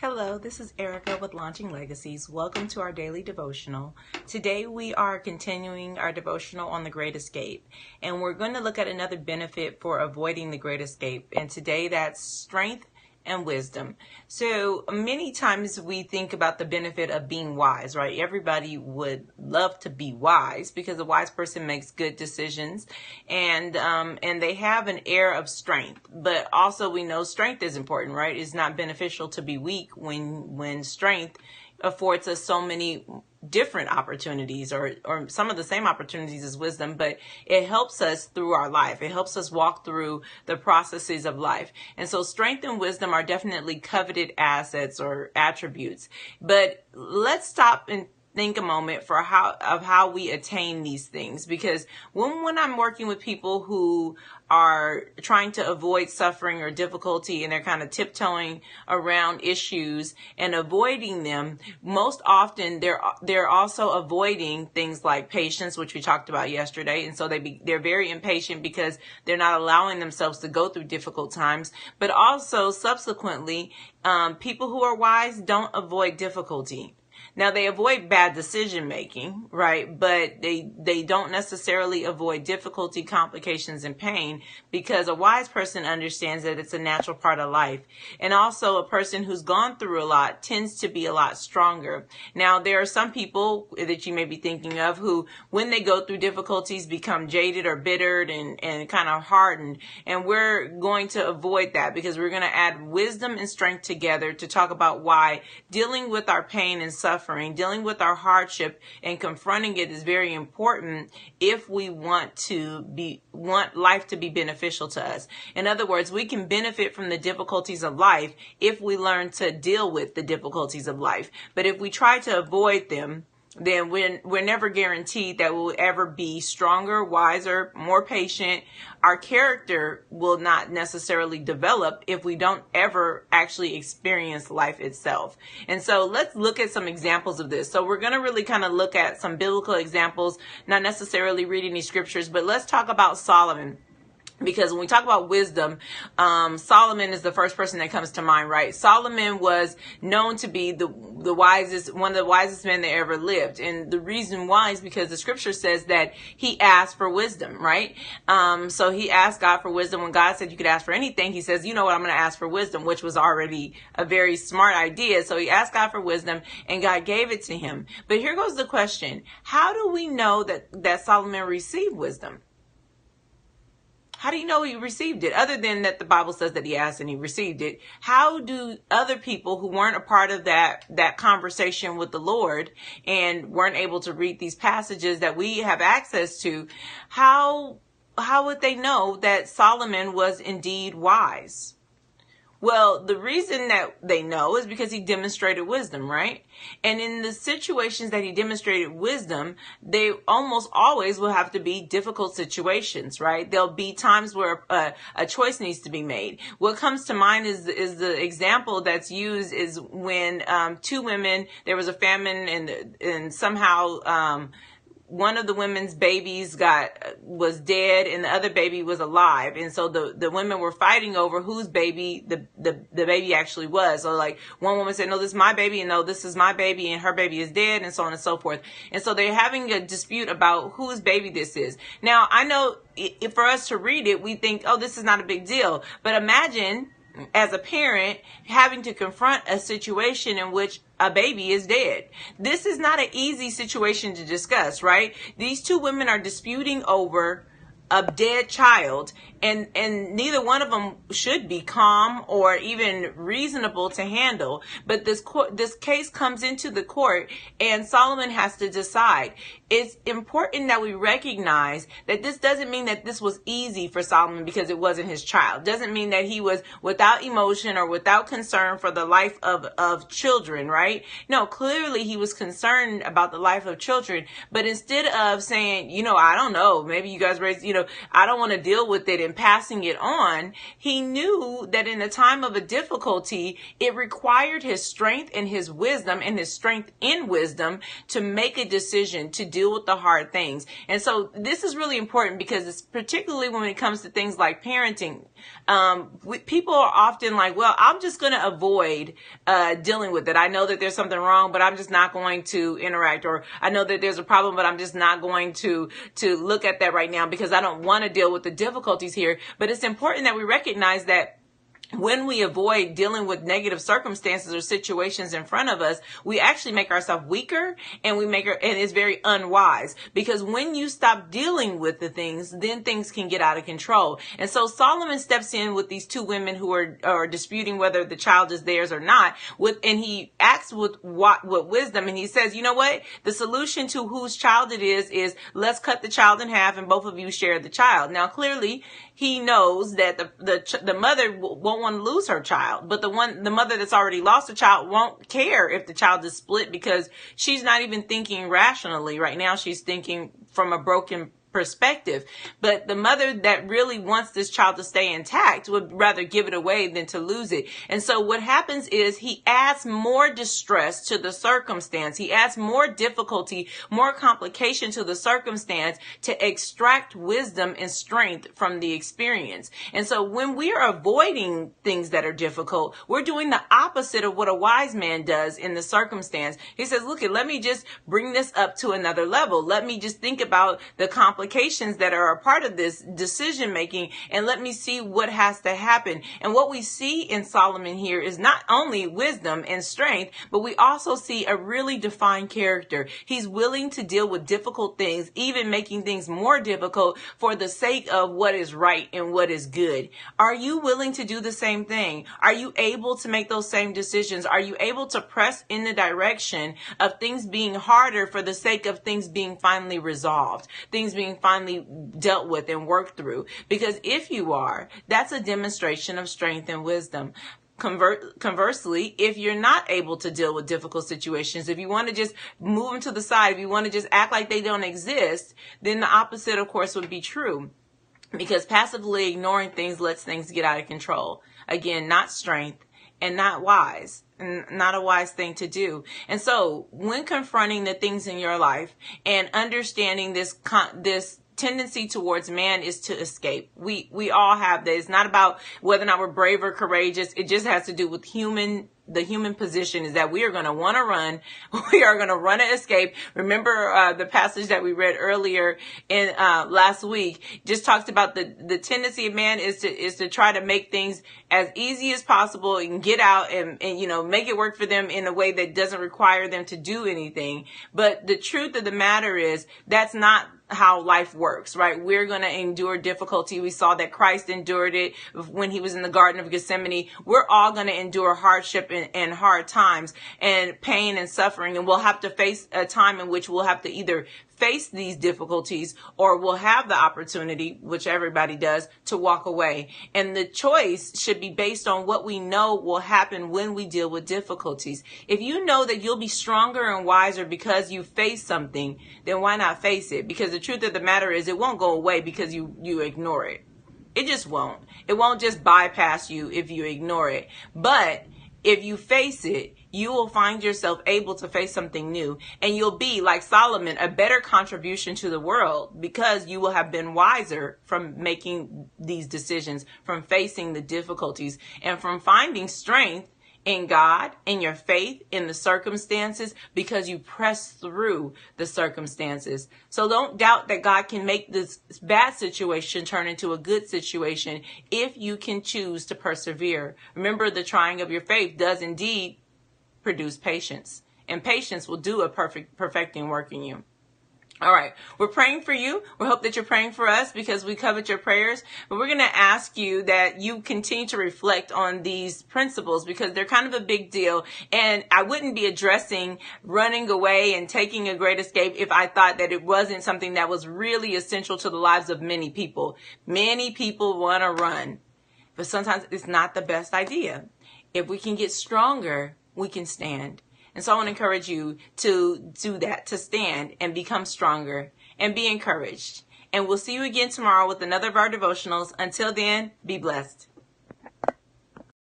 Hello, this is Erica with Launching Legacies. Welcome to our daily devotional. Today we are continuing our devotional on the Great Escape, and we're going to look at another benefit for avoiding the Great Escape. And today that's strength and wisdom. So many times we think about the benefit of being wise, right? Everybody would love to be wise because a wise person makes good decisions, and they have an air of strength. But also we know strength is important, right? It's not beneficial to be weak when strength affords us so many different opportunities or some of the same opportunities as wisdom, but it helps us through our life. It helps us walk through the processes of life. And so strength and wisdom are definitely coveted assets or attributes. But let's stop and think a moment for how we attain these things, because when I'm working with people who are trying to avoid suffering or difficulty and they're kind of tiptoeing around issues and avoiding them, most often they're also avoiding things like patience, which we talked about yesterday. And so they're very impatient because they're not allowing themselves to go through difficult times. But also subsequently, people who are wise don't avoid difficulty. Now, they avoid bad decision making, right? But they don't necessarily avoid difficulty, complications, and pain, because a wise person understands that it's a natural part of life. And also a person who's gone through a lot tends to be a lot stronger. Now, there are some people that you may be thinking of who, when they go through difficulties, become jaded or bittered and kind of hardened. And we're going to avoid that because we're going to add wisdom and strength together to talk about why dealing with our pain and suffering, dealing with our hardship and confronting it is very important if we want life to be beneficial to us. In other words, we can benefit from the difficulties of life if we learn to deal with the difficulties of life. But if we try to avoid them, then we're never guaranteed that we'll ever be stronger, wiser, more patient. Our character will not necessarily develop if we don't ever actually experience life itself. And so let's look at some examples of this. So we're going to really kind of look at some biblical examples, not necessarily reading these scriptures, but let's talk about Solomon. Because when we talk about wisdom, Solomon is the first person that comes to mind, right? Solomon was known to be the wisest, one of the wisest men that ever lived. And the reason why is because the scripture says that he asked for wisdom, right? So he asked God for wisdom. When God said you could ask for anything, he says, you know what, I'm going to ask for wisdom, which was already a very smart idea. So he asked God for wisdom and God gave it to him. But here goes the question. How do we know that Solomon received wisdom? How do you know he received it? Other than that the Bible says that he asked and he received it. How do other people who weren't a part of that conversation with the Lord and weren't able to read these passages that we have access to, how would they know that Solomon was indeed wise? Well, the reason that they know is because he demonstrated wisdom, right? And in the situations that he demonstrated wisdom, they almost always will have to be difficult situations, right? There'll be times where a choice needs to be made. What comes to mind is the example that's used is when two women, there was a famine and somehow one of the women's babies was dead and the other baby was alive. And so the women were fighting over whose baby the baby actually was. So like one woman said, no, this is my baby, and no, this is my baby, and her baby is dead, and so on and so forth. And so they're having a dispute about whose baby this is. Now, I know for us to read it, we think, oh, this is not a big deal. But imagine as a parent having to confront a situation in which a baby is dead. This is not an easy situation to discuss, right? These two women are disputing over a dead child, and neither one of them should be calm or even reasonable to handle. But this case comes into the court, and Solomon has to decide. It's important that we recognize that this doesn't mean that this was easy for Solomon because it wasn't his child. Doesn't mean that he was without emotion or without concern for the life of children, right? No, clearly he was concerned about the life of children. But instead of saying, I don't know, maybe you guys raised, I don't want to deal with it and passing it on. He knew that in a time of a difficulty, it required his strength and his wisdom and his strength in wisdom to make a decision to deal with the hard things. And so this is really important because it's particularly when it comes to things like parenting. People are often like, well, I'm just going to avoid dealing with it. I know that there's something wrong, but I'm just not going to interact. Or I know that there's a problem, but I'm just not going to look at that right now because I don't want to deal with the difficulties here. But it's important that we recognize that when we avoid dealing with negative circumstances or situations in front of us, we actually make ourselves weaker, and and it's very unwise, because when you stop dealing with the things, then things can get out of control. And so Solomon steps in with these two women who are disputing whether the child is theirs or not, and he acts with wisdom, and he says, you know what? The solution to whose child it is let's cut the child in half and both of you share the child. Now, clearly, he knows that the mother won't want to lose her child, but the mother that's already lost a child won't care if the child is split, because she's not even thinking rationally right now. She's thinking from a broken perspective. But the mother that really wants this child to stay intact would rather give it away than to lose it. And so what happens is he adds more distress to the circumstance. He adds more difficulty, more complication to the circumstance to extract wisdom and strength from the experience. And so when we are avoiding things that are difficult, we're doing the opposite of what a wise man does in the circumstance. He says, look, let me just bring this up to another level. Let me just think about the complications that are a part of this decision making, and let me see what has to happen. And what we see in Solomon here is not only wisdom and strength, but we also see a really defined character. He's willing to deal with difficult things, even making things more difficult for the sake of what is right and what is good. Are you willing to do the same thing? Are you able to make those same decisions? Are you able to press in the direction of things being harder for the sake of things being finally resolved, things being finally dealt with and worked through? Because if you are, that's a demonstration of strength and wisdom. Conversely, if you're not able to deal with difficult situations, if you want to just move them to the side, if you want to just act like they don't exist, then the opposite, of course, would be true. Because passively ignoring things lets things get out of control. Again, not strength and not wise. Not a wise thing to do. And so when confronting the things in your life and understanding this tendency towards man is to escape. We all have that. It's not about whether or not we're brave or courageous. It just has to do with the human position is that we are going to want to run. We are going to run and escape. Remember the passage that we read earlier in last week just talks about the tendency of man is to try to make things as easy as possible and get out and make it work for them in a way that doesn't require them to do anything. But the truth of the matter is that's not how life works, right? We're going to endure difficulty. We saw that Christ endured it when he was in the Garden of Gethsemane. We're all going to endure hardship and hard times and pain and suffering. And we'll have to face a time in which we'll have to either face these difficulties or we'll have the opportunity, which everybody does, to walk away. And the choice should be based on what we know will happen when we deal with difficulties. If you know that you'll be stronger and wiser because you face something, then why not face it? Because the truth of the matter is it won't go away because you ignore it. It just won't. It won't just bypass you if you ignore it. But if you face it, you will find yourself able to face something new, and you'll be, like Solomon, a better contribution to the world because you will have been wiser from making these decisions, from facing the difficulties, and from finding strength in God, in your faith, in the circumstances, because you press through the circumstances. So don't doubt that God can make this bad situation turn into a good situation if you can choose to persevere. Remember, the trying of your faith does indeed produce patience, and patience will do a perfecting work in you. All right. We're praying for you. We hope that you're praying for us because we covet your prayers. But we're going to ask you that you continue to reflect on these principles because they're kind of a big deal. And I wouldn't be addressing running away and taking a great escape if I thought that it wasn't something that was really essential to the lives of many people. Many people want to run, but sometimes it's not the best idea. If we can get stronger, we can stand. And so I want to encourage you to do that, to stand and become stronger and be encouraged. And we'll see you again tomorrow with another of our devotionals. Until then, be blessed.